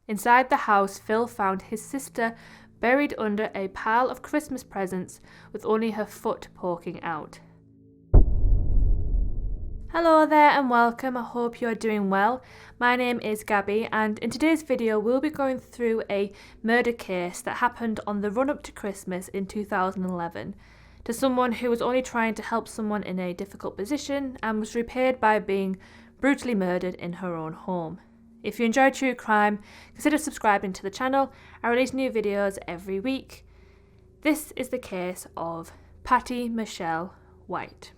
Inside the house, Phil found his sister buried under a pile of Christmas presents with only her foot poking out. Hello there and welcome, I hope you are doing well. My name is Gabby and in today's video we'll be going through a murder case that happened on the run up to Christmas in 2011 to someone who was only trying to help someone in a difficult position and was repaid by being brutally murdered in her own home. If you enjoy true crime, consider subscribing to the channel. I release new videos every week. This is the case of Patty Michelle White.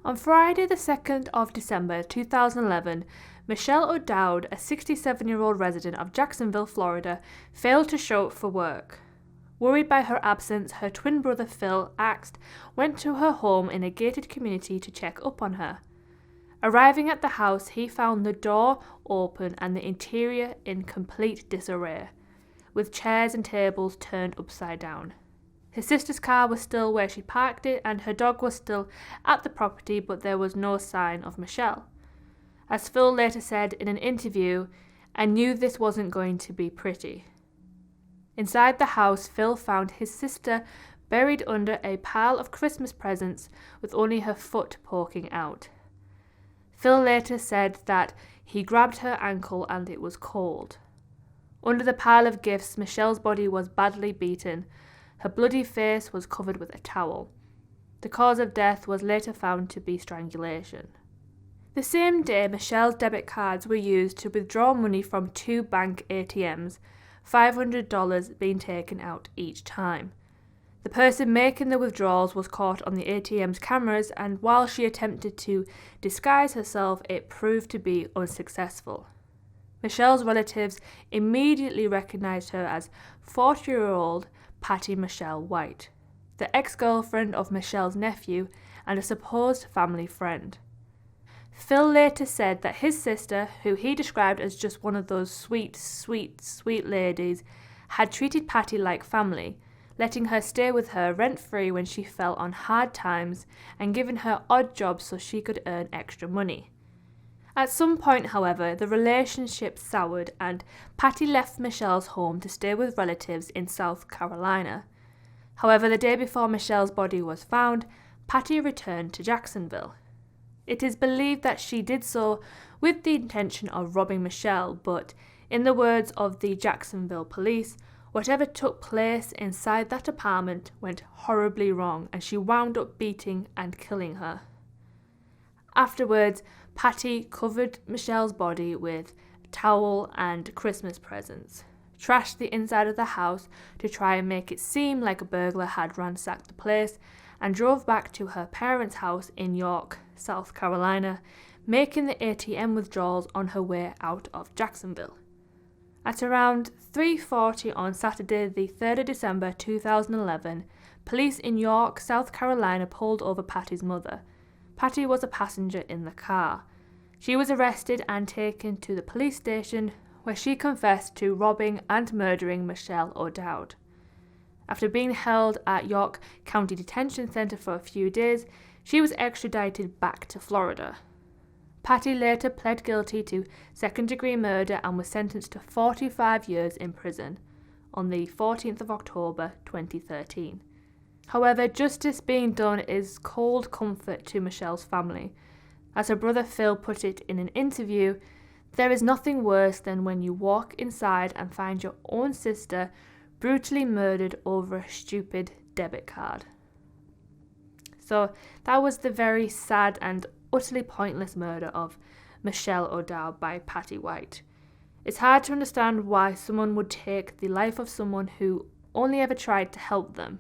On Friday the 2nd of December 2011, Michelle O'Dowd, a 67-year-old resident of Jacksonville, Florida, failed to show up for work. Worried by her absence, her twin brother Phil went to her home in a gated community to check up on her. Arriving at the house, he found the door open and the interior in complete disarray, with chairs and tables turned upside down. His sister's car was still where she parked it and her dog was still at the property, but there was no sign of Michelle. As Phil later said in an interview, "I knew this wasn't going to be pretty." Inside the house, Phil found his sister buried under a pile of Christmas presents with only her foot poking out. Phil later said that he grabbed her ankle and it was cold. Under the pile of gifts, Michelle's body was badly beaten. Her bloody face was covered with a towel. The cause of death was later found to be strangulation. The same day, Michelle's debit cards were used to withdraw money from two bank ATMs, $500 being taken out each time. The person making the withdrawals was caught on the ATM's cameras, and while she attempted to disguise herself, it proved to be unsuccessful. Michelle's relatives immediately recognized her as 40-year-old Patty Michelle White, the ex-girlfriend of Michelle's nephew and a supposed family friend. Phil later said that his sister, who he described as just one of those sweet ladies, had treated Patty like family, letting her stay with her rent-free when she fell on hard times and giving her odd jobs so she could earn extra money. At some point, however, the relationship soured and Patty left Michelle's home to stay with relatives in South Carolina. However, the day before Michelle's body was found, Patty returned to Jacksonville. It is believed that she did so with the intention of robbing Michelle, but in the words of the Jacksonville police, whatever took place inside that apartment went horribly wrong and she wound up beating and killing her. Afterwards, Patty covered Michelle's body with a towel and Christmas presents, trashed the inside of the house to try and make it seem like a burglar had ransacked the place, and drove back to her parents' house in York, South Carolina, making the ATM withdrawals on her way out of Jacksonville. At around 3:40 on Saturday, the 3rd of December 2011, police in York, South Carolina pulled over Patty's mother. Patty was a passenger in the car. She was arrested and taken to the police station where she confessed to robbing and murdering Michelle O'Dowd. After being held at York County Detention Center for a few days, she was extradited back to Florida. Patty later pled guilty to second-degree murder and was sentenced to 45 years in prison on the 14th of October 2013. However, justice being done is cold comfort to Michelle's family. As her brother Phil put it in an interview, "There is nothing worse than when you walk inside and find your own sister brutally murdered over a stupid debit card." So that was the very sad and utterly pointless murder of Michelle O'Dowd by Patty White. It's hard to understand why someone would take the life of someone who only ever tried to help them.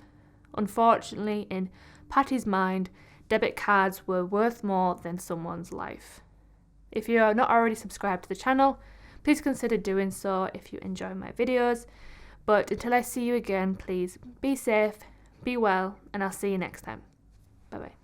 Unfortunately, in Patty's mind, debit cards were worth more than someone's life. If you are not already subscribed to the channel, please consider doing so if you enjoy my videos. But until I see you again, please be safe, be well, and I'll see you next time. Bye bye.